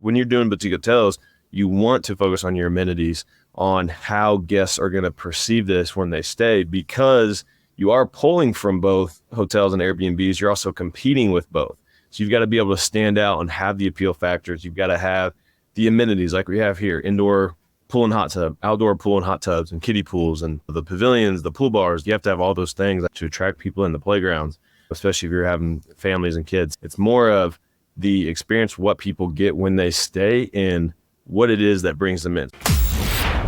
When you're doing boutique hotels, you want to focus on your amenities, on how guests are going to perceive this when they stay, because you are pulling from both hotels and Airbnbs. You're also competing with both. So you've got to be able to stand out and have the appeal factors. You've got to have the amenities like we have here: indoor pool and hot tub, outdoor pool and hot tubs, and kiddie pools, and the pavilions, the pool bars. You have to have all those things to attract people in the playgrounds, especially if you're having families and kids. It's more of the experience, what people get when they stay, and what it is that brings them in.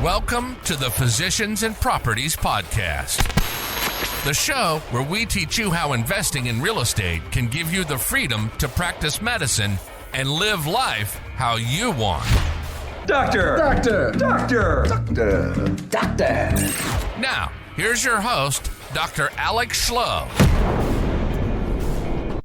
Welcome to the Physicians and Properties Podcast, the show where we teach you how investing in real estate can give you the freedom to practice medicine and live life how you want. Doctor! Doctor! Doctor! Doctor! Doctor! Now, here's your host, Dr. 𝐓𝐢𝐦𝐿𝐥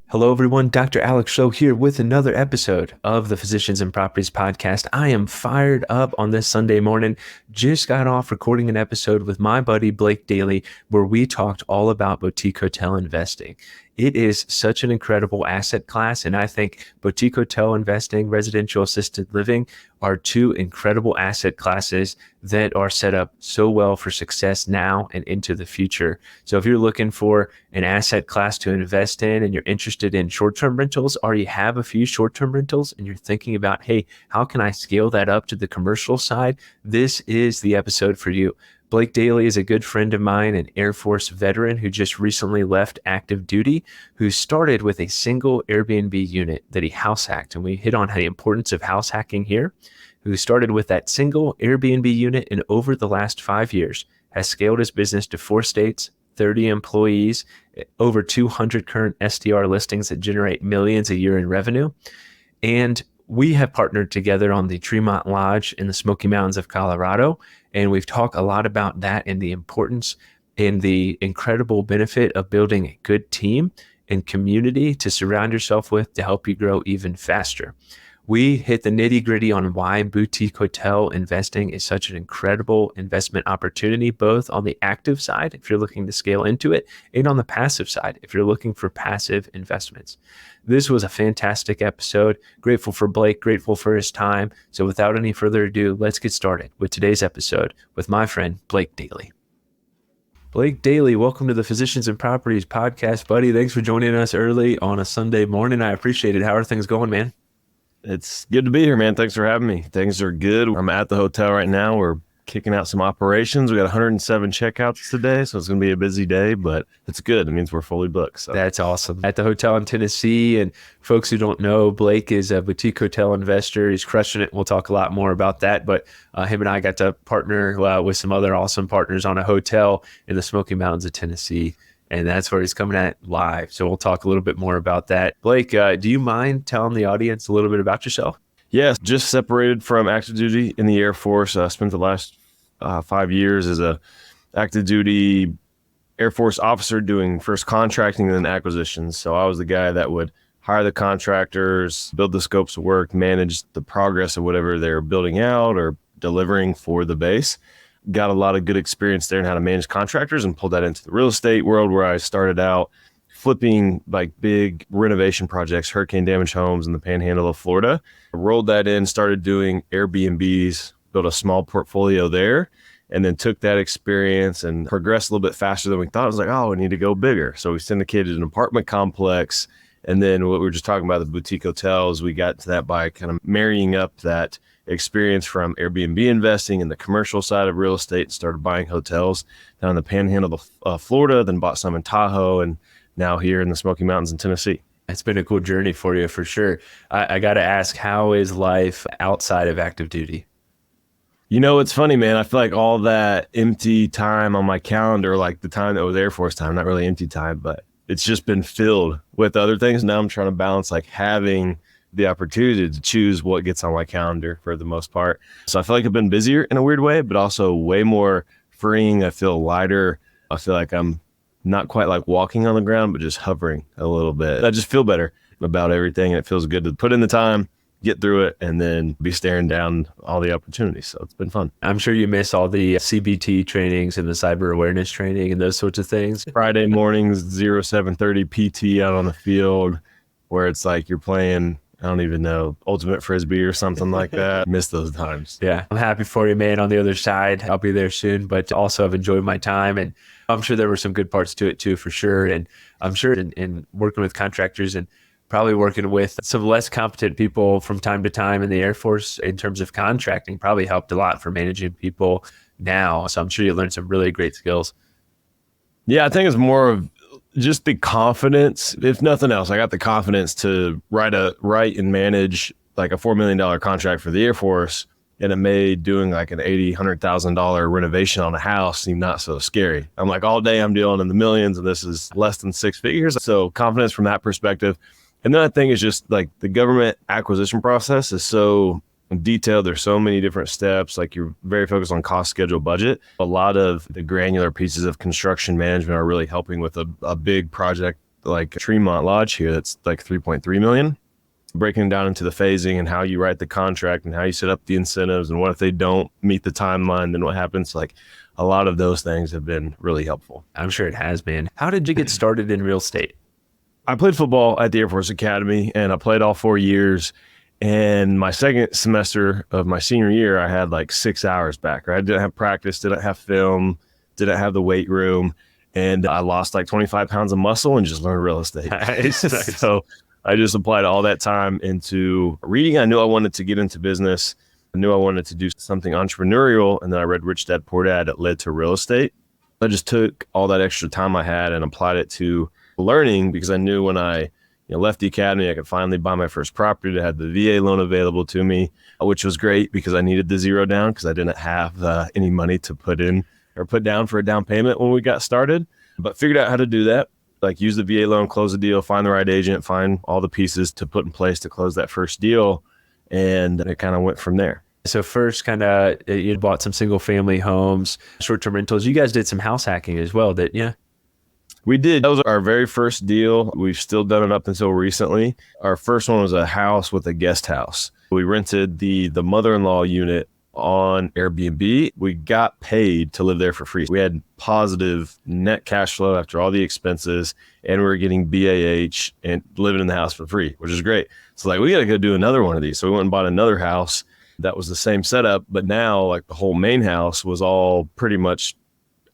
Hello, everyone. Dr. 𝐓𝐢𝐿𝐥 here with another episode of the Physicians and Properties Podcast. I am fired up on this Sunday morning. Just got off recording an episode with my buddy Blake Dailey where we talked all about boutique hotel investing. It is such an incredible asset class, and I think boutique hotel investing, residential assisted living are two incredible asset classes that are set up so well for success now and into the future. So if you're looking for an asset class to invest in and you're interested in short-term rentals, or you have a few short-term rentals and you're thinking about, hey, how can I scale that up to the commercial side? This is the episode for you. Blake Dailey is a good friend of mine, an Air Force veteran who just recently left active duty, who started with a single Airbnb unit that he house hacked. And we hit on the importance of house hacking here, who started with that single Airbnb unit, and over the last 5 years has scaled his business to 4 states, 30 employees, over 200 current STR listings that generate millions a year in revenue. And we have partnered together on the Tremont Lodge in the Smoky Mountains of Colorado, and we've talked a lot about that and the importance and the incredible benefit of building a good team and community to surround yourself with to help you grow even faster. We hit the nitty gritty on why boutique hotel investing is such an incredible investment opportunity, both on the active side, if you're looking to scale into it, and on the passive side, if you're looking for passive investments. This was a fantastic episode. Grateful for Blake, grateful for his time. So without any further ado, let's get started with today's episode with my friend, Blake Dailey. Blake Dailey, welcome to the Physicians and Properties Podcast, buddy. Thanks for joining us early on a Sunday morning. I appreciate it. How are things going, man? It's good to be here, man. Thanks for having me. Things are good. I'm at the hotel right now. We're kicking out some operations. We got 107 checkouts today, so it's going to be a busy day, but it's good. It means we're fully booked. So. That's awesome. At the hotel in Tennessee, and folks who don't know, Blake is a boutique hotel investor. He's crushing it. We'll talk a lot more about that, but him and I got to partner with some other awesome partners on a hotel in the Smoky Mountains of Tennessee. And that's where he's coming at live. So we'll talk a little bit more about that. Blake, do you mind telling the audience a little bit about yourself? Yes, just separated from active duty in the Air Force. I spent the last 5 years as a active duty Air Force officer doing first contracting and then acquisitions. So I was the guy that would hire the contractors, build the scopes of work, manage the progress of whatever they're building out or delivering for the base. Got a lot of good experience there in how to manage contractors and pulled that into the real estate world, where I started out flipping like big renovation projects, hurricane damaged homes in the panhandle of Florida. I rolled that in, started doing Airbnbs, built a small portfolio there, and then took that experience and progressed a little bit faster than we thought. I was like, oh, we need to go bigger. So we syndicated an apartment complex. And then what we were just talking about, the boutique hotels, we got to that by kind of marrying up that experience from Airbnb investing in the commercial side of real estate and started buying hotels down in the panhandle of Florida, then bought some in Tahoe, and now here in the Smoky Mountains in Tennessee. It's been a cool journey for you for sure. I got to ask, how is life outside of active duty? You know, it's funny, man. I feel like all that empty time on my calendar, like the time that was Air Force time, not really empty time, but it's just been filled with other things. Now I'm trying to balance like having the opportunity to choose what gets on my calendar for the most part. So I feel like I've been busier in a weird way, but also way more freeing. I feel lighter. I feel like I'm not quite like walking on the ground, but just hovering a little bit. I just feel better about everything, and it feels good to put in the time, get through it, and then be staring down all the opportunities. So it's been fun. I'm sure you miss all the CBT trainings and the cyber awareness training and those sorts of things. Friday mornings, 0730 PT out on the field, where it's like you're playing I don't even know, ultimate frisbee or something like that. Miss those times. Yeah. I'm happy for you, man. On the other side, I'll be there soon, but also I've enjoyed my time, and I'm sure there were some good parts to it too, for sure. And I'm sure in working with contractors and probably working with some less competent people from time to time in the Air Force in terms of contracting probably helped a lot for managing people now. So I'm sure you learned some really great skills. Yeah, I think it's more of just the confidence. If nothing else, I got the confidence to write and manage like a $4 million contract for the Air Force, and it made doing like an $100,000 renovation on a house seem not so scary. I'm like, all day I'm dealing in the millions, and this is less than six figures. So confidence from that perspective. And then I think it's just like the government acquisition process is so detailed. There's so many different steps. Like, you're very focused on cost, schedule, budget. A lot of the granular pieces of construction management are really helping with a big project like Tremont Lodge here that's like 3.3 million. Breaking it down into the phasing and how you write the contract and how you set up the incentives, and what if they don't meet the timeline, then what happens? Like, a lot of those things have been really helpful. I'm sure it has been. How did you get started in real estate? I played football at the Air Force Academy, and I played all 4 years. And my second semester of my senior year, I had like 6 hours back, right? I didn't have practice, didn't have film, didn't have the weight room. And I lost like 25 pounds of muscle and just learned real estate. Nice. So I just applied all that time into reading. I knew I wanted to get into business. I knew I wanted to do something entrepreneurial. And then I read Rich Dad Poor Dad. It led to real estate. I just took all that extra time I had and applied it to learning, because I knew when I left the academy, I could finally buy my first property that had the VA loan available to me, which was great because I needed the zero down because I didn't have any money to put in or put down for a down payment when we got started. But figured out how to do that, like use the VA loan, close the deal, find the right agent, find all the pieces to put in place to close that first deal. And it kind of went from there. So first, kind of, you bought some single family homes, short-term rentals. You guys did some house hacking as well, didn't you? We did. That was our very first deal. We've still done it up until recently. Our first one was a house with a guest house. We rented the mother-in-law unit on Airbnb. We got paid to live there for free. We had positive net cash flow after all the expenses, and we were getting BAH and living in the house for free, which is great. So like, we got to go do another one of these. So we went and bought another house that was the same setup, but now like the whole main house was all pretty much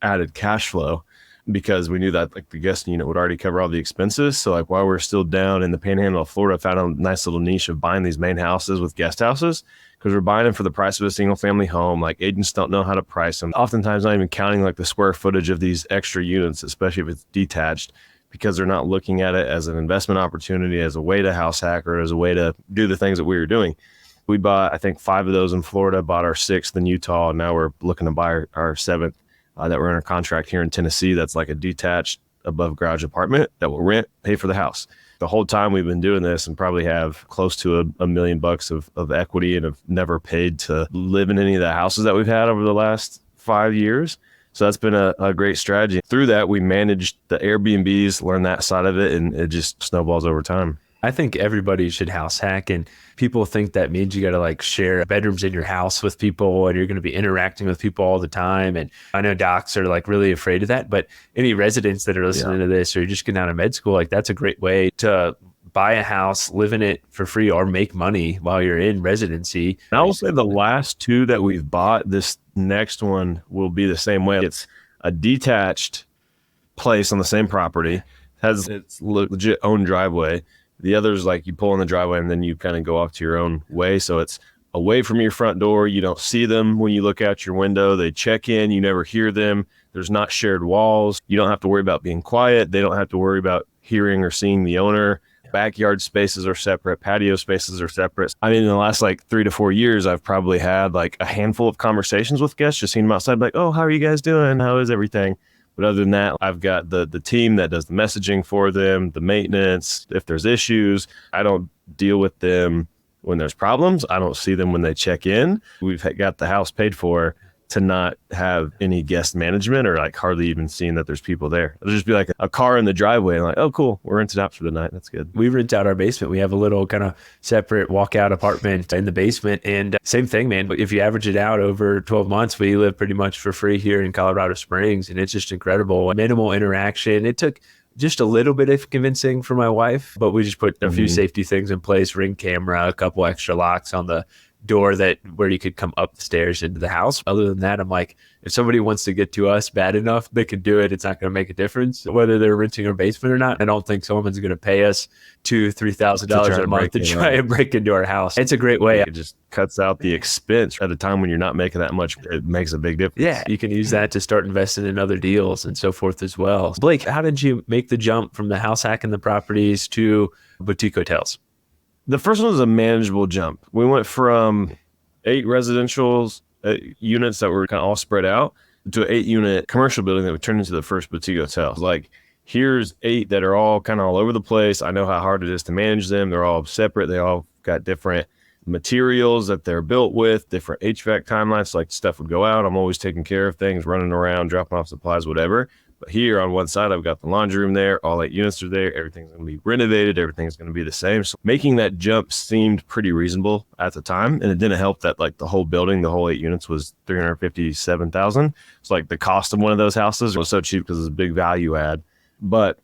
added cash flow, because we knew that like the guest unit would already cover all the expenses. So like, while we're still down in the panhandle of Florida, I found a nice little niche of buying these main houses with guest houses, because we're buying them for the price of a single family home. Like, agents don't know how to price them. Oftentimes not even counting like the square footage of these extra units, especially if it's detached, because they're not looking at it as an investment opportunity, as a way to house hack, or as a way to do the things that we were doing. We bought, I think, 5 of those in Florida, bought our 6th in Utah. And now we're looking to buy our 7th. That we're under contract here in Tennessee. That's like a detached above garage apartment that will rent, pay for the house. The whole time we've been doing this, and probably have close to $1 million of equity, and have never paid to live in any of the houses that we've had over the last 5 years. So that's been a great strategy. Through that, we managed the Airbnbs, learned that side of it, and it just snowballs over time. I think everybody should house hack, and people think that means you got to like share bedrooms in your house with people, and you're going to be interacting with people all the time. And I know docs are like really afraid of that, but any residents that are listening to this, or you're just getting out of med school, like that's a great way to buy a house, live in it for free, or make money while you're in residency. And I will say the last 2 that we've bought, this next one will be the same way. It's a detached place on the same property, has its legit own driveway. The other's like you pull in the driveway and then you kind of go off to your own way. So it's away from your front door. You don't see them when you look out your window. They check in. You never hear them. There's not shared walls. You don't have to worry about being quiet. They don't have to worry about hearing or seeing the owner. Backyard spaces are separate. Patio spaces are separate. I mean, in the last like 3 to 4 years, I've probably had like a handful of conversations with guests, just seeing them outside, like, oh, how are you guys doing? How is everything? But other than that, I've got the team that does the messaging for them, the maintenance. If there's issues, I don't deal with them when there's problems. I don't see them when they check in. We've got the house paid for to not have any guest management, or like hardly even seeing that there's people there. It'll just be like a car in the driveway and like, oh, cool, we're rented out for the night. That's good. We rent out our basement. We have a little kind of separate walkout apartment in the basement. And same thing, man. But if you average it out over 12 months, we live pretty much for free here in Colorado Springs. And it's just incredible. Minimal interaction. It took just a little bit of convincing for my wife, but we just put a few safety things in place, Ring camera, a couple extra locks on the door where you could come up the stairs into the house. Other than that, I'm like, if somebody wants to get to us bad enough, they can do it. It's not going to make a difference whether they're renting our basement or not. I don't think someone's going to pay us $2,000-$3,000 a month to try and break into our house. It's a great way. It just cuts out the expense at a time when you're not making that much. It makes a big difference. Yeah, you can use that to start investing in other deals and so forth as well. Blake, how did you make the jump from the house hacking the properties to boutique hotels? The first one was a manageable jump. We went from 8 residential units that were kind of all spread out to an 8-unit commercial building that would turn into the first boutique hotel. Like, here's 8 that are all kind of all over the place. I know how hard it is to manage them. They're all separate. They all got different materials that they're built with, different HVAC timelines. Like, stuff would go out. I'm always taking care of things, running around, dropping off supplies, whatever. But here on one side, I've got the laundry room there. All 8 units are there. Everything's going to be renovated. Everything's going to be the same. So making that jump seemed pretty reasonable at the time. And it didn't help that like the whole building, the whole 8 units was $357,000. It's like the cost of one of those houses was so cheap because it's a big value add. But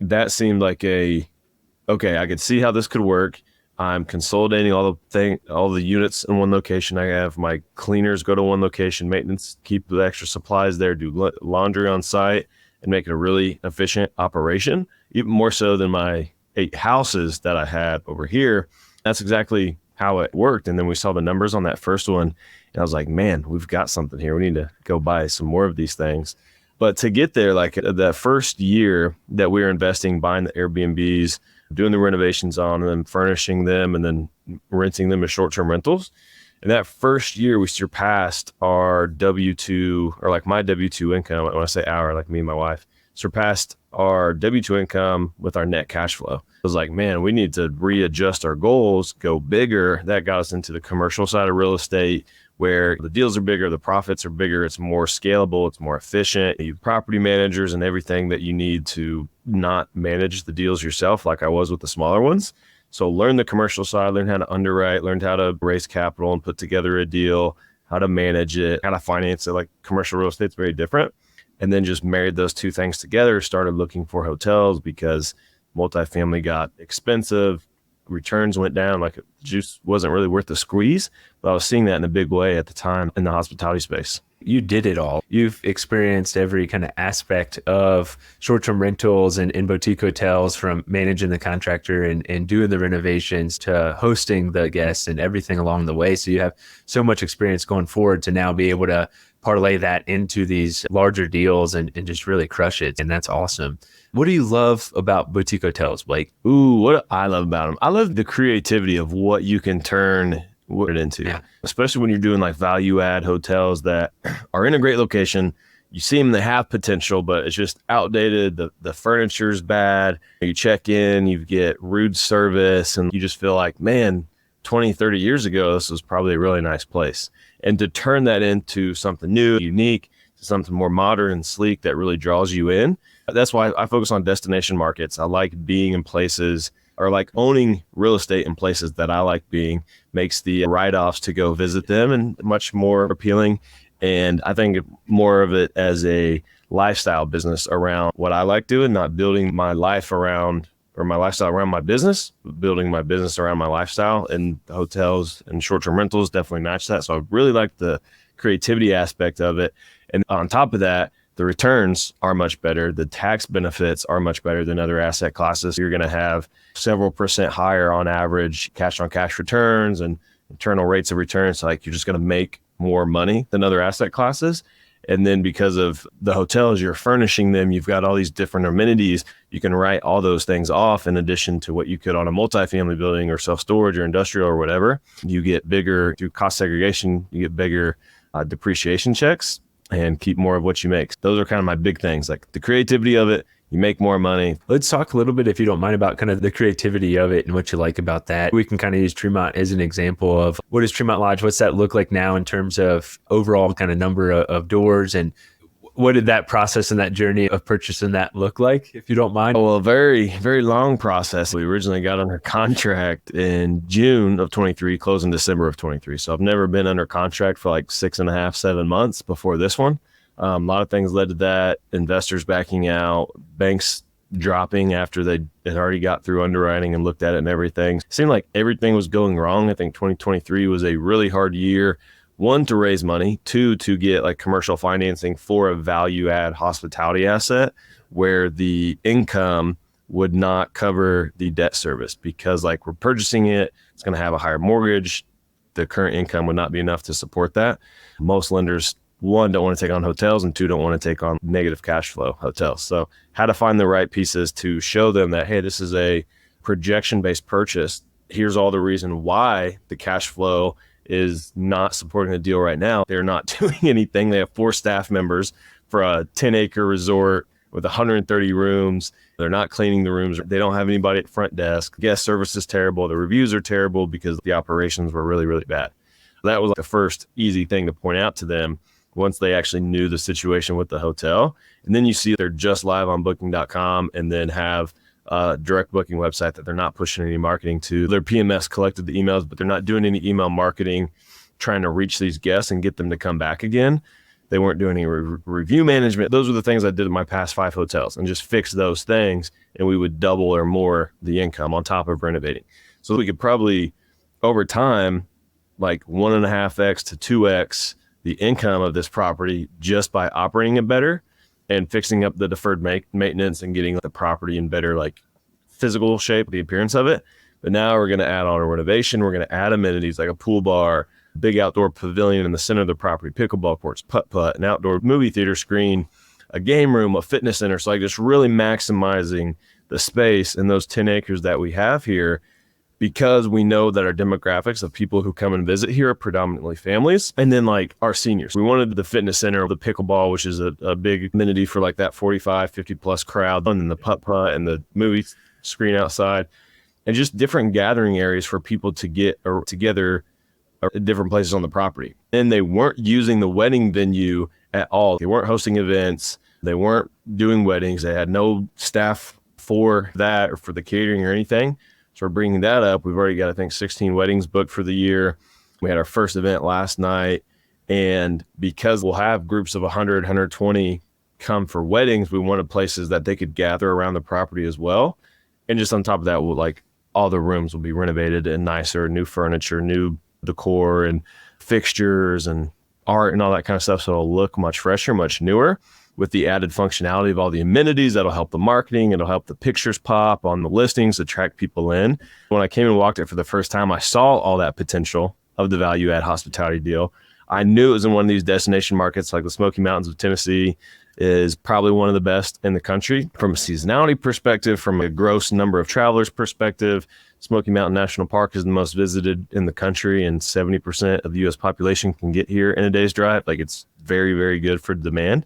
that seemed like okay, I could see how this could work. I'm consolidating all the units in one location. I have my cleaners go to one location, maintenance, keep the extra supplies there, do laundry on site, and make it a really efficient operation, even more so than my 8 houses that I had over here. That's exactly how it worked. And then we saw the numbers on that first one, and I was like, man, we've got something here. We need to go buy some more of these things. But to get there, like that first year that we were investing, buying the Airbnbs, doing the renovations on them, furnishing them, and then renting them as short-term rentals. And that first year, we surpassed our W-2, or like my W-2 income. When I say our, like me and my wife, surpassed our W-2 income with our net cash flow. I was like, man, we need to readjust our goals, go bigger. That got us into the commercial side of real estate, where the deals are bigger, the profits are bigger, it's more scalable, it's more efficient. You have property managers and everything that you need to not manage the deals yourself like I was with the smaller ones. So learn the commercial side, learn how to underwrite, learn how to raise capital and put together a deal, how to manage it, how to finance it. Like commercial real estate's very different. And then just married those two things together, started looking for hotels because multifamily got expensive. Returns went down, like juice wasn't really worth the squeeze, but I was seeing that in a big way at the time in the hospitality space. You did it all. You've experienced every kind of aspect of short-term rentals and boutique hotels, from managing the contractor and doing the renovations to hosting the guests and everything along the way. So you have so much experience going forward to now be able to parlay that into these larger deals and just really crush it. And that's awesome. What do you love about boutique hotels, Blake? Ooh, what I love about them. I love the creativity of what you can turn it into, especially when you're doing like value add hotels that are in a great location. You see them, they have potential, but it's just outdated. The furniture's bad. You check in, you get rude service, and you just feel like, man, 20, 30 years ago, this was probably a really nice place. And to turn that into something new, unique, something more modern and sleek that really draws you in. That's why I focus on destination markets. I like being in places, or like owning real estate in places that I like being, makes the write-offs to go visit them and much more appealing. And I think more of it as a lifestyle business around what I like doing, not building my life around, or my lifestyle around my business, but building my business around my lifestyle. And hotels and short-term rentals definitely match that. So I really like the creativity aspect of it. And on top of that, the returns are much better. The tax benefits are much better than other asset classes. You're going to have several % higher on average cash on cash returns and internal rates of returns. Like, you're just going to make more money than other asset classes. And then because of the hotels, you're furnishing them, you've got all these different amenities. You can write all those things off in addition to what you could on a multifamily building or self-storage or industrial or whatever. You get bigger through cost segregation, you get bigger depreciation checks and keep more of what you make. Those are kind of my big things, like the creativity of it. You make more money. Let's talk a little bit, if you don't mind, about kind of the creativity of it and what you like about that. We can kind of use Tremont as an example of what is Tremont Lodge? What's that look like now in terms of overall kind of number of doors, and what did that process and that journey of purchasing that look like, if you don't mind? Well, a very, very long process. We originally got under contract in June of 23, closed in December of 23. So I've never been under contract for like 6.5, 7 months before this one. A lot of things led to that. Investors backing out, banks dropping after they had already got through underwriting and looked at it and everything. It seemed like everything was going wrong. I think 2023 was a really hard year. 1, to raise money. 2, to get like commercial financing for a value add hospitality asset where the income would not cover the debt service, because like we're purchasing it, it's going to have a higher mortgage. The current income would not be enough to support that. Most lenders, 1, don't want to take on hotels, and 2, don't want to take on negative cash flow hotels. So how to find the right pieces to show them that, hey, this is a projection-based purchase. Here's all the reason why the cash flow is not supporting the deal right now. They're not doing anything. They have 4 staff members for a 10-acre resort with 130 rooms. They're not cleaning the rooms. They don't have anybody at the front desk. Guest service is terrible. The reviews are terrible because the operations were really, really bad. That was like the first easy thing to point out to them once they actually knew the situation with the hotel. And then you see they're just live on booking.com and then have a direct booking website that they're not pushing any marketing to. Their PMS collected the emails, but they're not doing any email marketing, trying to reach these guests and get them to come back again. They weren't doing any review management. Those were the things I did in my past 5 hotels, and just fix those things, and we would double or more the income on top of renovating. So we could probably, over time, like 1.5x to 2x the income of this property just by operating it better and fixing up the deferred maintenance and getting the property in better like physical shape, the appearance of it. But now we're going to add on a renovation. We're going to add amenities like a pool bar, big outdoor pavilion in the center of the property, pickleball courts, putt-putt, an outdoor movie theater screen, a game room, a fitness center. So like just really maximizing the space in those 10 acres that we have here, because we know that our demographics of people who come and visit here are predominantly families, and then like our seniors. We wanted the fitness center, the pickleball, which is a big amenity for like that 45, 50 plus crowd, and then the putt-putt and the movie screen outside, and just different gathering areas for people to get together at different places on the property. And they weren't using the wedding venue at all. They weren't hosting events. They weren't doing weddings. They had no staff for that or for the catering or anything. So we're bringing that up. We've already got, I think, 16 weddings booked for the year. We had our first event last night. And because we'll have groups of 100, 120 come for weddings, we wanted places that they could gather around the property as well. And just on top of that, we'll like all the rooms will be renovated and nicer, new furniture, new decor and fixtures and art and all that kind of stuff. So it'll look much fresher, much newer, with the added functionality of all the amenities. That'll help the marketing. It'll help the pictures pop on the listings, attract people in. When I came and walked it for the first time, I saw all that potential of the value add hospitality deal. I knew it was in one of these destination markets, like the Smoky Mountains of Tennessee is probably one of the best in the country from a seasonality perspective, from a gross number of travelers perspective. Smoky Mountain National Park is the most visited in the country, and 70% of the U.S. population can get here in a day's drive. Like, it's very, very good for demand.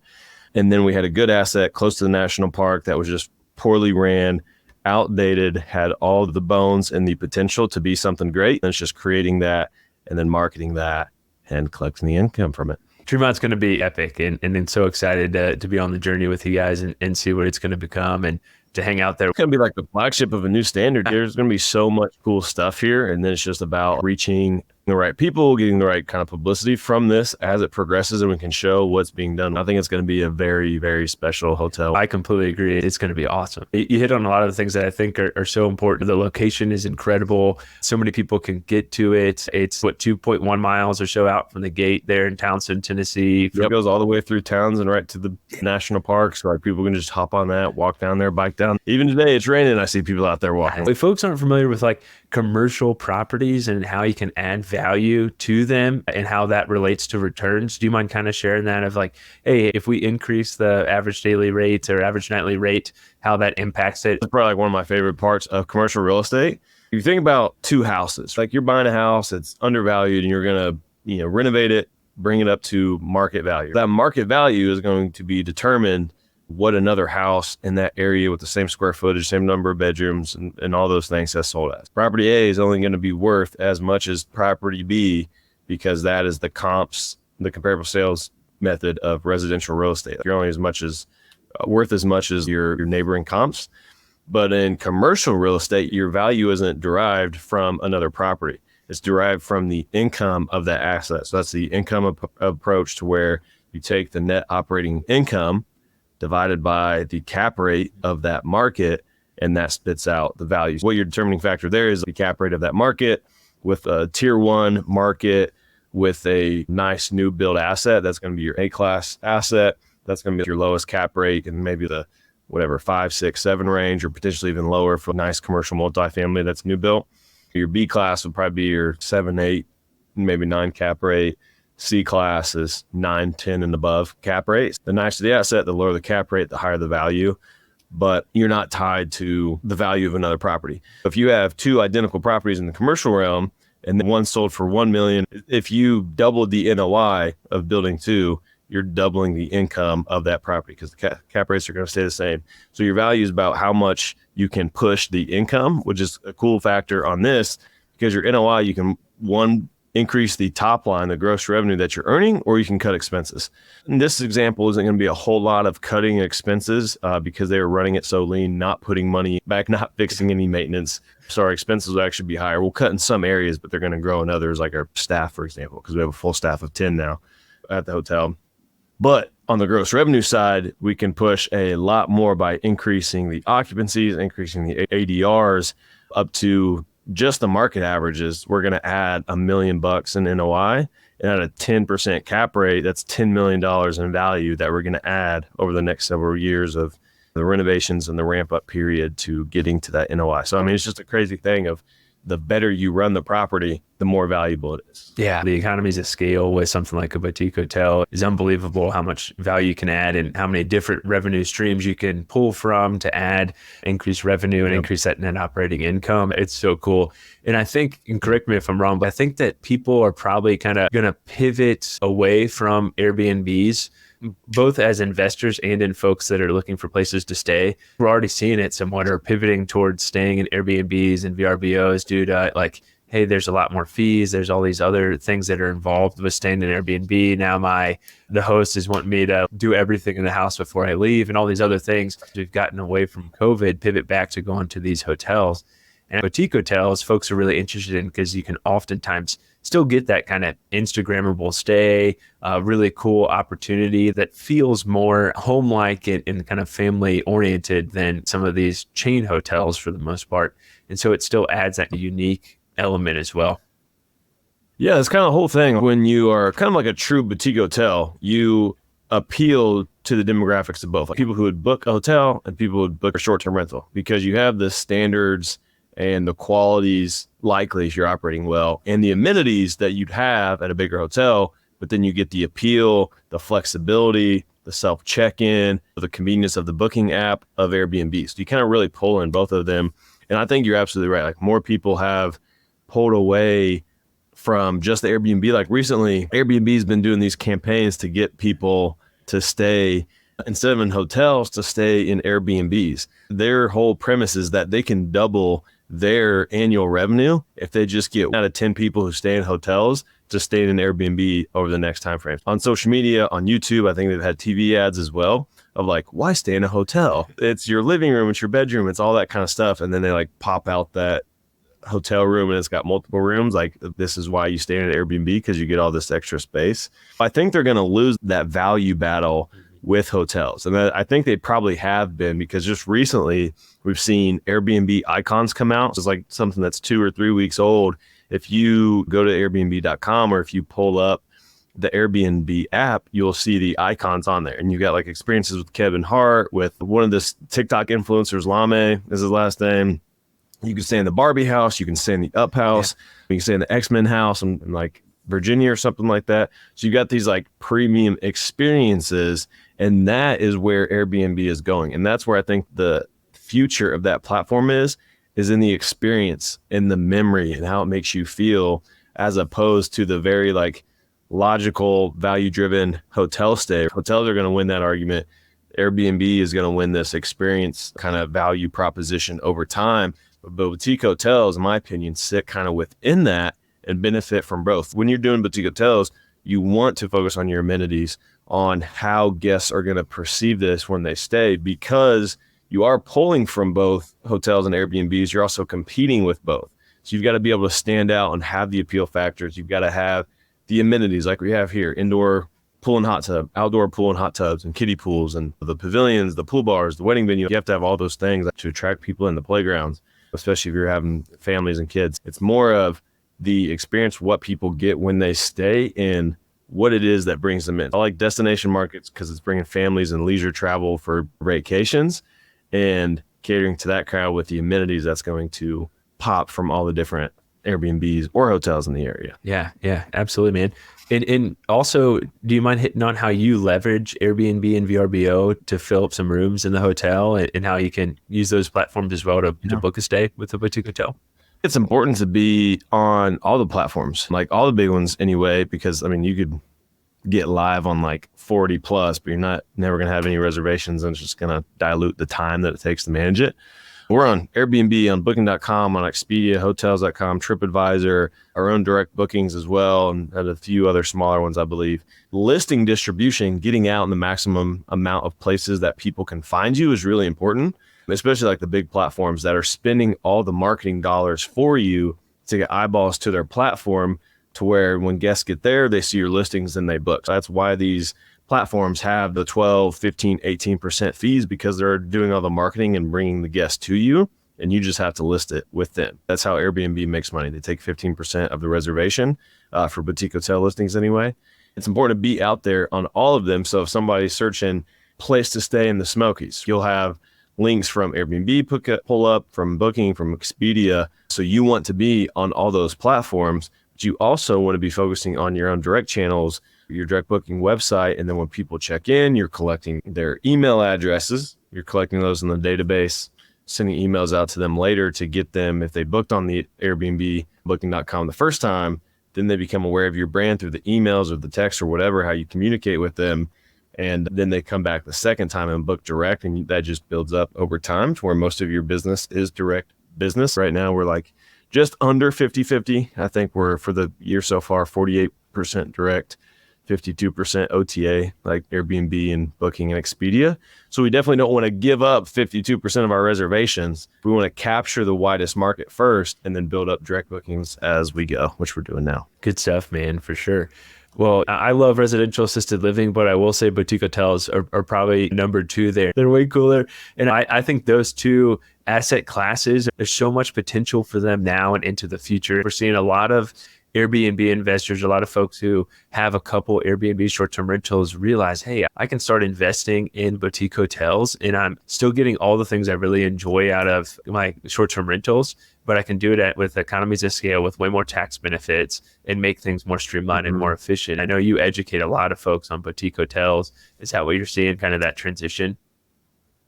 And then we had a good asset close to the national park that was just poorly ran, outdated, had all of the bones and the potential to be something great. And it's just creating that and then marketing that and collecting the income from it. Tremont's going to be epic, and so excited to be on the journey with you guys and see what it's going to become and to hang out there. It's going to be like the flagship of a new standard. There's going to be so much cool stuff here, and then it's just about reaching the right people, getting the right kind of publicity from this as it progresses, and we can show what's being done. I think it's going to be a very, very special hotel. I completely agree. It's going to be awesome. You hit on a lot of the things that I think are so important. The location is incredible. So many people can get to it. It's 2.1 miles or so out from the gate there in Townsend, Tennessee. It goes all the way through Townsend right to the national parks. So like people can just hop on that, walk down there, bike down. Even today, it's raining. I see people out there walking. If folks aren't familiar with like commercial properties and how you can add value to them and how that relates to returns, do you mind kind of sharing that of like, hey, if we increase the average daily rate or average nightly rate, how that impacts it? It's probably like one of my favorite parts of commercial real estate. If you think about 2 houses, like you're buying a house, it's undervalued and you're going to, renovate it, bring it up to market value. That market value is going to be determined what another house in that area with the same square footage, same number of bedrooms, and all those things has sold as. Property A is only going to be worth as much as property B because that is the comps, the comparable sales method of residential real estate. You're only as much as worth as much as your neighboring comps. But in commercial real estate, your value isn't derived from another property. It's derived from the income of that asset. So that's the income approach, to where you take the net operating income divided by the cap rate of that market, and that spits out the values. What your determining factor there is the cap rate of that market with a tier 1 market with a nice new build asset. That's going to be your A-class asset. That's going to be your lowest cap rate and maybe the 5, 6, 7 range, or potentially even lower for a nice commercial multifamily that's new built. Your B class would probably be your 7, 8, maybe 9 cap rate. C class is 9, 10 and above cap rate. The nicer the asset, the lower the cap rate, the higher the value, but you're not tied to the value of another property. If you have 2 identical properties in the commercial realm and one sold for $1 million, if you doubled the NOI of building 2, you're doubling the income of that property because the cap rates are going to stay the same. So your value is about how much you can push the income, which is a cool factor on this, because your NOI, you can increase the top line, the gross revenue that you're earning, or you can cut expenses. And this example isn't going to be a whole lot of cutting expenses because they were running it so lean, not putting money back, not fixing any maintenance. So our expenses will actually be higher. We'll cut in some areas, but they're going to grow in others, like our staff, for example, because we have a full staff of 10 now at the hotel. But on the gross revenue side, we can push a lot more by increasing the occupancies, increasing the ADRs up to just the market averages. We're going to add $1 million in NOI, and at a 10% cap rate, that's $10 million in value that we're going to add over the next several years of the renovations and the ramp up period to getting to that NOI. So, I mean, it's just a crazy thing of the better you run the property, the more valuable it is. Yeah, the economies of scale with something like a boutique hotel is unbelievable, how much value you can add and how many different revenue streams you can pull from to add increased revenue and increase that net operating income. It's so cool. And I think, and correct me if I'm wrong, but I think that people are probably kind of going to pivot away from Airbnbs, both as investors and in folks that are looking for places to stay. We're already seeing it somewhat, are pivoting towards staying in Airbnbs and VRBOs due to like, hey, there's a lot more fees. There's all these other things that are involved with staying in Airbnb. Now the host is wanting me to do everything in the house before I leave and all these other things. We've gotten away from COVID, pivot back to going to these hotels. And boutique hotels, folks are really interested in because you can oftentimes still get that kind of Instagrammable stay, really cool opportunity that feels more home-like and kind of family-oriented than some of these chain hotels for the most part. And so it still adds that unique element as well. Yeah, it's kind of the whole thing. When you are kind of like a true boutique hotel, you appeal to the demographics of both, like people who would book a hotel and people who would book a short-term rental, because you have the standards and the qualities likely if you're operating well and the amenities that you'd have at a bigger hotel, but then you get the appeal, the flexibility, the self check-in, the convenience of the booking app of Airbnb. So you kind of really pull in both of them. And I think you're absolutely right. Like, more people have pulled away from just the Airbnb. Like recently, Airbnb's been doing these campaigns to get people to stay, instead of in hotels, to stay in Airbnbs. Their whole premise is that they can double their annual revenue if they just get out of 10 people who stay in hotels to stay in an Airbnb over the next time frame. On social media, on YouTube, I think they've had TV ads as well of like, why stay in a hotel? It's your living room, it's your bedroom, it's all that kind of stuff. And then they like pop out that hotel room and it's got multiple rooms. Like, this is why you stay in an Airbnb, because you get all this extra space. I think they're going to lose that value battle with hotels. And I think they probably have been, because just recently we've seen Airbnb icons come out. So it's like something that's 2 or 3 weeks old. If you go to Airbnb.com or if you pull up the Airbnb app, you'll see the icons on there. And you got like experiences with Kevin Hart, with one of the TikTok influencers, 𝐻𝐻𝐦𝐻𝐻 is his last name. You can stay in the Barbie house. You can stay in the Up house. Yeah. You can stay in the X-Men house in like Virginia or something like that. So you got these like premium experiences, and that is where Airbnb is going. And that's where I think the future of that platform is in the experience, in the memory, and how it makes you feel, as opposed to the very like logical, value-driven hotel stay. Hotels are going to win that argument. Airbnb is going to win this experience kind of value proposition over time. But boutique hotels, in my opinion, sit kind of within that and benefit from both. When you're doing boutique hotels, you want to focus on your amenities, on how guests are going to perceive this when they stay, because you are pulling from both hotels and Airbnbs. You're also competing with both. So you've got to be able to stand out and have the appeal factors. You've got to have the amenities like we have here, indoor pool and hot tub, outdoor pool and hot tubs and kiddie pools and the pavilions, the pool bars, the wedding venue. You have to have all those things to attract people in the playgrounds, especially if you're having families and kids. It's more of the experience, what people get when they stay, and what it is that brings them in. I like destination markets because it's bringing families and leisure travel for vacations and catering to that crowd with the amenities that's going to pop from all the different Airbnbs or hotels in the area. Yeah, absolutely, man. And also, do you mind hitting on how you leverage Airbnb and VRBO to fill up some rooms in the hotel, and how you can use those platforms as well to book a stay with a boutique hotel? It's important to be on all the platforms, like all the big ones anyway, because I mean, you could get live on like 40 plus, but you're never going to have any reservations, and it's just going to dilute the time that it takes to manage it. We're on Airbnb, on Booking.com, on Expedia, Hotels.com, TripAdvisor, our own direct bookings as well, and a few other smaller ones, I believe. Listing distribution, getting out in the maximum amount of places that people can find you is really important, especially like the big platforms that are spending all the marketing dollars for you to get eyeballs to their platform, to where when guests get there, they see your listings and they book. So that's why these platforms have the 12, 15, 18% fees, because they're doing all the marketing and bringing the guests to you, and you just have to list it with them. That's how Airbnb makes money. They take 15% of the reservation for boutique hotel listings anyway. It's important to be out there on all of them. So if somebody's searching place to stay in the Smokies, you'll have links from Airbnb pull up, from Booking, from Expedia. So you want to be on all those platforms, but you also want to be focusing on your own direct channels, your direct booking website. And then when people check in, you're collecting their email addresses, you're collecting those in the database, sending emails out to them later to get them, if they booked on the Airbnb, Booking.com the first time, then they become aware of your brand through the emails or the text or whatever, how you communicate with them. And then they come back the second time and book direct, and that just builds up over time to where most of your business is direct business. Right now, we're like just under 50-50. I think we're, for the year so far, 48% direct, 52% OTA, like Airbnb and Booking and Expedia. So we definitely don't want to give up 52% of our reservations. We want to capture the widest market first and then build up direct bookings as we go, which we're doing now. Good stuff, man, for sure. Well, I love residential assisted living, but I will say boutique hotels are probably number two there. They're way cooler. And I think those two asset classes, there's so much potential for them now and into the future. We're seeing a lot of Airbnb investors, a lot of folks who have a couple Airbnb short-term rentals realize, hey, I can start investing in boutique hotels and I'm still getting all the things I really enjoy out of my short-term rentals, but I can do it with economies of scale, with way more tax benefits, and make things more streamlined and more efficient. I know you educate a lot of folks on boutique hotels. Is that what you're seeing, kind of that transition?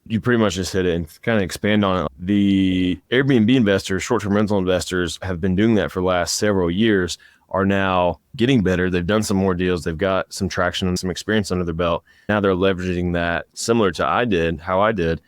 You pretty much just hit it, and kind of expand on it. The Airbnb investors, short-term rental investors, have been doing that for the last several years, are now getting better. They've done some more deals. They've got some traction and some experience under their belt. Now they're leveraging that similar to how I did,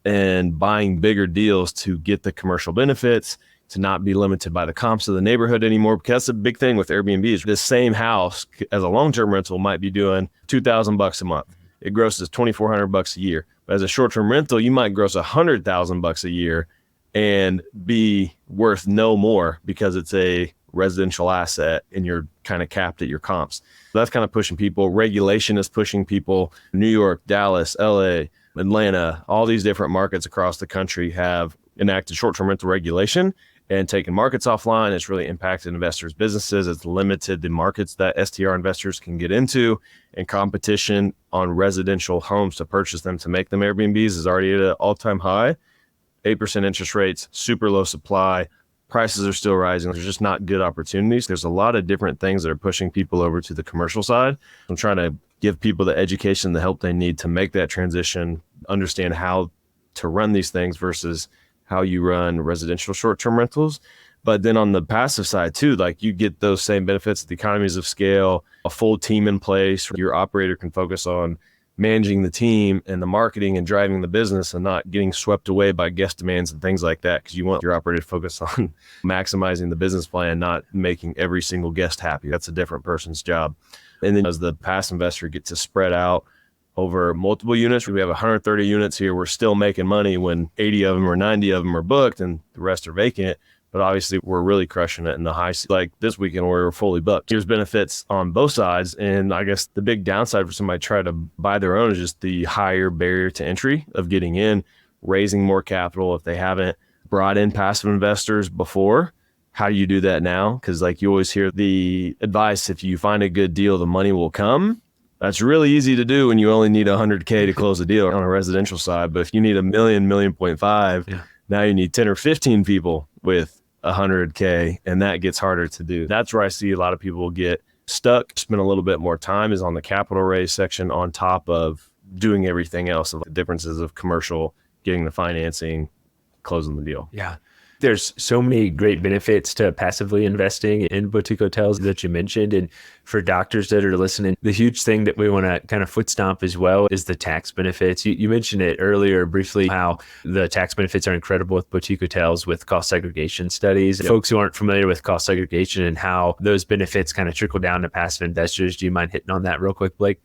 and buying bigger deals to get the commercial benefits, to not be limited by the comps of the neighborhood anymore. Because that's a big thing with Airbnb, is this same house as a long-term rental might be doing $2,000 a month. It grosses $2,400 a year. But as a short-term rental, you might gross $100,000 a year and be worth no more because it's a residential asset and you're kind of capped at your comps. So that's kind of pushing people. Regulation is pushing people. New York, Dallas, LA, Atlanta, all these different markets across the country have enacted short-term rental regulation and taken markets offline. It's really impacted investors' businesses. It's limited the markets that STR investors can get into, and competition on residential homes to purchase them, to make them Airbnbs, is already at an all-time high. 8% interest rates, super low supply. Prices are still rising. There's just not good opportunities. There's a lot of different things that are pushing people over to the commercial side. I'm trying to give people the education, the help they need to make that transition, understand how to run these things versus how you run residential short-term rentals. But then on the passive side too, like you get those same benefits, the economies of scale, a full team in place. Your operator can focus on managing the team and the marketing and driving the business, and not getting swept away by guest demands and things like that. Because you want your operator to focus on maximizing the business plan, not making every single guest happy. That's a different person's job. And then as the passive investor, get to spread out over multiple units. We have 130 units here. We're still making money when 80 of them or 90 of them are booked and the rest are vacant. But obviously, we're really crushing it in the high, like this weekend where we're fully booked. There's benefits on both sides. And I guess the big downside for somebody trying to buy their own is just the higher barrier to entry of getting in, raising more capital. If they haven't brought in passive investors before, how do you do that now? Because like you always hear the advice, if you find a good deal, the money will come. That's really easy to do when you only need $100K to close a deal on a residential side. But if you need $1 million, $1.5 million, now you need 10 or 15 people with $100K, and that gets harder to do. That's where I see a lot of people get stuck, spend a little bit more time is on the capital raise section on top of doing everything else, of the differences of commercial, getting the financing, closing the deal. Yeah. There's so many great benefits to passively investing in boutique hotels that you mentioned. And for doctors that are listening, the huge thing that we want to kind of foot stomp as well is the tax benefits. You mentioned it earlier briefly, how the tax benefits are incredible with boutique hotels with cost segregation studies. Yep. Folks who aren't familiar with cost segregation and how those benefits kind of trickle down to passive investors, do you mind hitting on that real quick, Blake?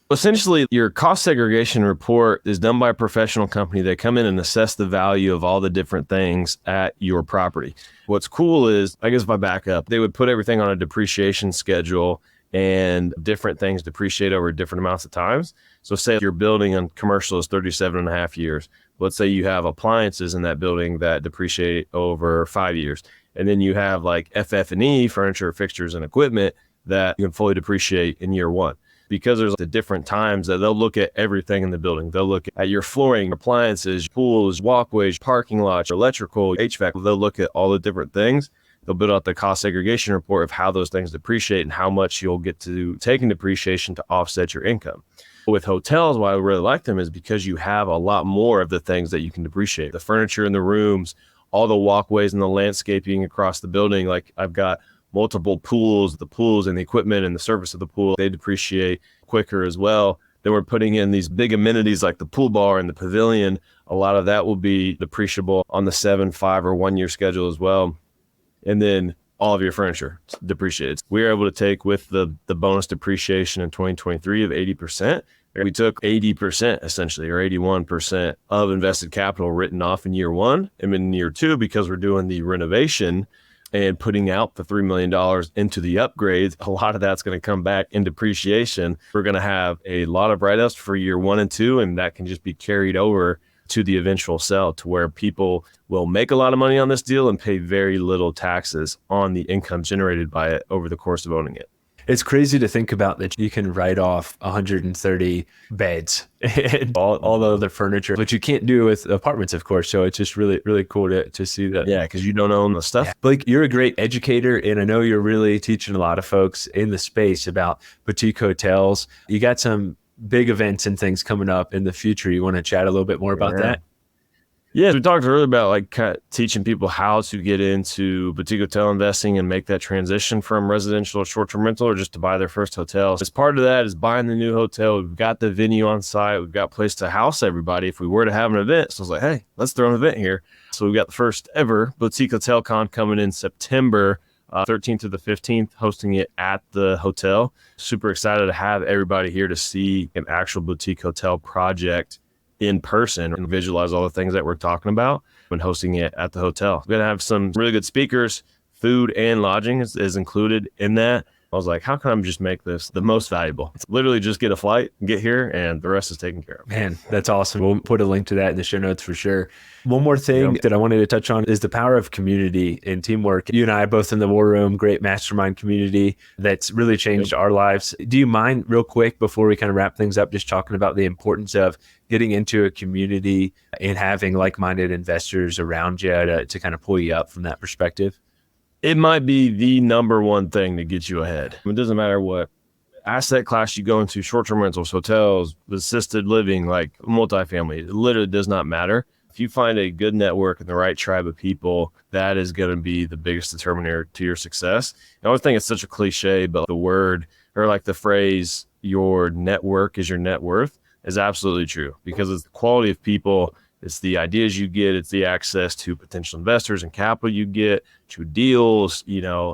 Essentially, your cost segregation report is done by a professional company. They come in and assess the value of all the different things at your property. What's cool is, I guess if I back up, they would put everything on a depreciation schedule and different things depreciate over different amounts of times. So say your building on commercial is 37 and a half years. Let's say you have appliances in that building that depreciate over 5 years. And then you have like FF&E, furniture, fixtures, and equipment that you can fully depreciate in year one. Because there's the different times that they'll look at everything in the building. They'll look at your flooring, appliances, pools, walkways, parking lots, electrical, HVAC. They'll look at all the different things. They'll build out the cost segregation report of how those things depreciate and how much you'll get to take in depreciation to offset your income. With hotels, why I really like them is because you have a lot more of the things that you can depreciate. The furniture in the rooms, all the walkways and the landscaping across the building. Like I've got multiple pools, the pools and the equipment and the surface of the pool, they depreciate quicker as well. Then we're putting in these big amenities like the pool bar and the pavilion. A lot of that will be depreciable on the 7, 5, or 1 year schedule as well. And then all of your furniture depreciates. We were able to take with the bonus depreciation in 2023 of 80%. We took 80% essentially, or 81% of invested capital written off in year one. And in year two, because we're doing the renovation and putting out the $3 million into the upgrades, a lot of that's going to come back in depreciation. We're going to have a lot of write-ups for year 1 and 2, and that can just be carried over to the eventual sale, to where people will make a lot of money on this deal and pay very little taxes on the income generated by it over the course of owning it. It's crazy to think about that you can write off 130 beds and all the other furniture, which you can't do with apartments, of course. So it's just really, really cool to see that. Yeah, because you don't own the stuff. Yeah. Blake, you're a great educator, and I know you're really teaching a lot of folks in the space about boutique hotels. You got some big events and things coming up in the future. You want to chat a little bit more about that? Yeah, we talked earlier about like teaching people how to get into boutique hotel investing and make that transition from residential to short-term rental, or just to buy their first hotel. As part of that is buying the new hotel. We've got the venue on site. We've got a place to house everybody if we were to have an event. So I was like, hey, let's throw an event here. So we've got the first ever Boutique Hotel Con coming in September 13th to the 15th, hosting it at the hotel. Super excited to have everybody here to see an actual boutique hotel project in person and visualize all the things that we're talking about when hosting it at the hotel. We're going to have some really good speakers. Food and lodging is included in that. I was like, how can I just make this the most valuable? It's literally just get a flight, get here, and the rest is taken care of. Man, that's awesome. We'll put a link to that in the show notes for sure. One more thing that I wanted to touch on is the power of community and teamwork. You and I both in the War Room, great mastermind community that's really changed our lives. Do you mind real quick before we kind of wrap things up, just talking about the importance of getting into a community and having like-minded investors around you to kind of pull you up from that perspective? It might be the number one thing to get you ahead. It doesn't matter what asset class you go into, short-term rentals, hotels, assisted living, like multifamily. It literally does not matter. If you find a good network and the right tribe of people, that is going to be the biggest determiner to your success. I always think it's such a cliche, but the word, or like the phrase, your network is your net worth, is absolutely true, because it's the quality of people. It's the ideas you get. It's the access to potential investors and capital you get, to deals,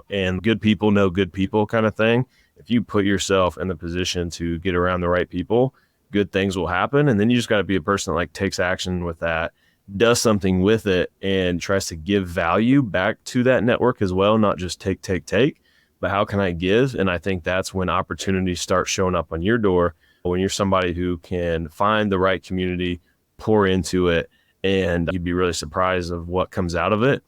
and good people know good people kind of thing. If you put yourself in the position to get around the right people, good things will happen. And then you just got to be a person that like takes action with that does something with it and tries to give value back to that network as well, not just take, but how can I give? And I think that's when opportunities start showing up on your door, when you're somebody who can find the right community, pour into it, and you'd be really surprised of what comes out of it.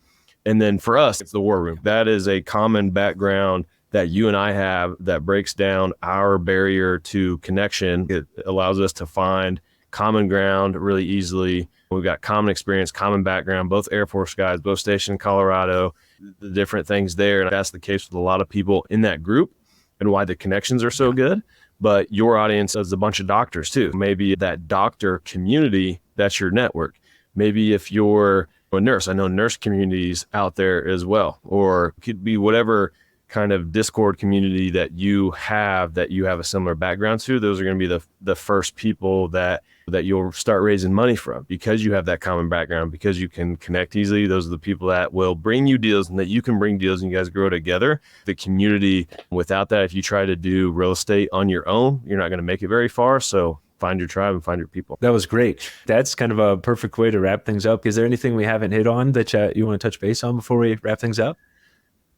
And then for us, it's the war room. That is a common background that you and I have that breaks down our barrier to connection. It allows us to find common ground really easily. We've got common experience, common background, both Air Force guys, both stationed in Colorado, the different things there. And that's the case with a lot of people in that group and why the connections are so good. But your audience is a bunch of doctors too. Maybe that doctor community, that's your network. Maybe if you're a nurse, I know nurse communities out there as well, or it could be whatever kind of Discord community that you have a similar background to. Those are going to be the first people that you'll start raising money from, because you have that common background, because you can connect easily. Those are the people that will bring you deals and that you can bring deals and you guys grow together. The community, without that, if you try to do real estate on your own, you're not going to make it very far. So find your tribe and find your people. That was great. That's kind of a perfect way to wrap things up. Is there anything we haven't hit on that you want to touch base on before we wrap things up?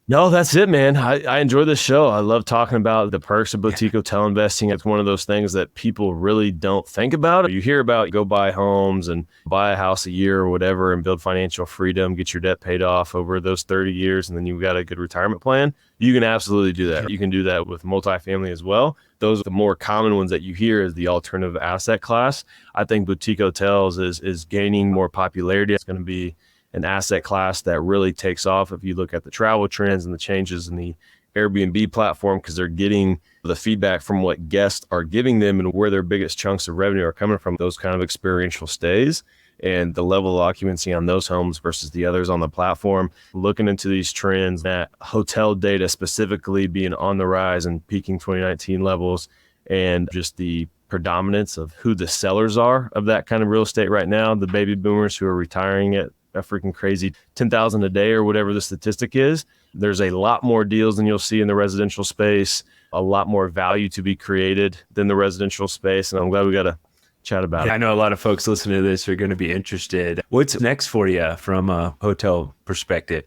No, that's it, man. I enjoy this show. I love talking about the perks of boutique hotel investing. It's one of those things that people really don't think about. You hear about go buy homes and buy a house a year or whatever and build financial freedom, get your debt paid off over those 30 years, and then you've got a good retirement plan. You can absolutely do that. You can do that with multifamily as well. Those are the more common ones that you hear as the alternative asset class. I think boutique hotels is gaining more popularity. It's going to be an asset class that really takes off if you look at the travel trends and the changes in the Airbnb platform, because they're getting the feedback from what guests are giving them and where their biggest chunks of revenue are coming from, those kind of experiential stays and the level of occupancy on those homes versus the others on the platform. Looking into these trends, that hotel data specifically being on the rise and peaking 2019 levels, and just the predominance of who the sellers are of that kind of real estate right now, the baby boomers who are retiring at a freaking crazy 10,000 a day or whatever the statistic is. There's a lot more deals than you'll see in the residential space, a lot more value to be created than the residential space. And I'm glad we got to chat about it. I know a lot of folks listening to this are going to be interested. What's next for you from a hotel perspective?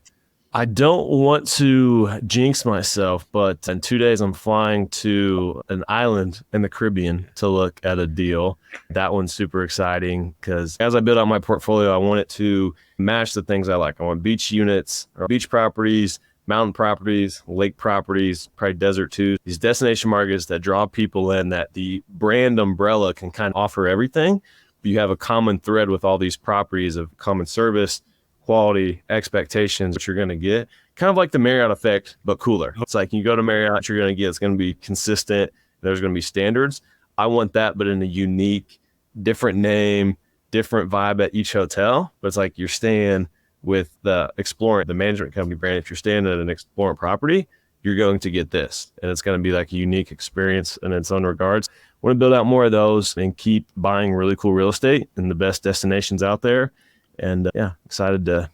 I don't want to jinx myself, but in 2 days, I'm flying to an island in the Caribbean to look at a deal. That one's super exciting because as I build out my portfolio, I want it to match the things I like. I want beach units, or beach properties, mountain properties, lake properties, probably desert too. These destination markets that draw people in, that the brand umbrella can kind of offer everything. But you have a common thread with all these properties of common service, quality, expectations, what you're going to get. Kind of like the Marriott effect, but cooler. It's like you go to Marriott, you're going to get, it's going to be consistent. There's going to be standards. I want that, but in a unique, different name, different vibe at each hotel. But it's like you're staying with the Explorant, the management company brand. If you're staying at an Explorant property, you're going to get this. And it's going to be like a unique experience in its own regards. I want to build out more of those and keep buying really cool real estate in the best destinations out there. And excited to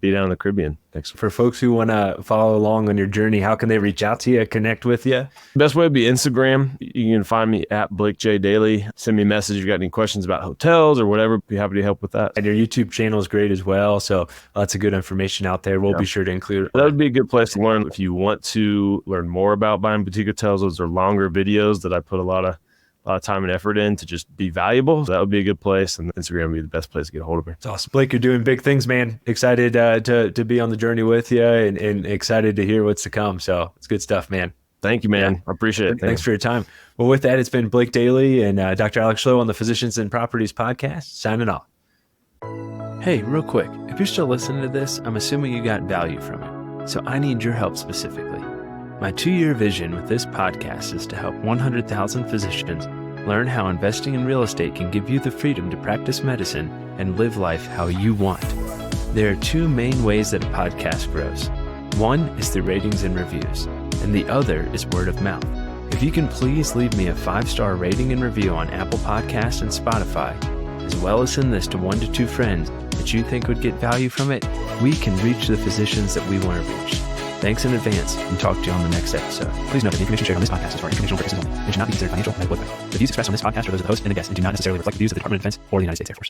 be down in the Caribbean. Thanks. For folks who want to follow along on your journey, how can they reach out to you, connect with you? Best way would be Instagram. You can find me at Blake J. Dailey. Send me a message if you got any questions about hotels or whatever. Be happy to help with that. And your YouTube channel is great as well. So lots of good information out there. We'll be sure to include it. That would be a good place to learn. If you want to learn more about buying boutique hotels, those are longer videos that I put a lot of time and effort in to just be valuable. So that would be a good place. And Instagram would be the best place to get a hold of me. It's awesome. Blake, you're doing big things, man. Excited to be on the journey with you and excited to hear what's to come. So it's good stuff, man. Thank you, man. I appreciate it. Thanks for your time. Well, with that, it's been Blake Dailey and Dr. Alex 𝐻𝐢𝐦𝐿 on the Physicians and Properties podcast, signing off. Hey, real quick, if you're still listening to this, I'm assuming you got value from it. So I need your help specifically. My 2-year vision with this podcast is to help 100,000 physicians learn how investing in real estate can give you the freedom to practice medicine and live life how you want. There are 2 main ways that a podcast grows. One is through ratings and reviews, and the other is word of mouth. If you can please leave me a 5-star rating and review on Apple Podcasts and Spotify, as well as send this to 1 to 2 friends that you think would get value from it, we can reach the physicians that we want to reach. Thanks in advance, and talk to you on the next episode. Please note that the information shared on this podcast is for informational purposes only and should not be considered financial or medical advice. The views expressed on this podcast are those of the host and the guest and do not necessarily reflect the views of the Department of Defense or the United States Air Force.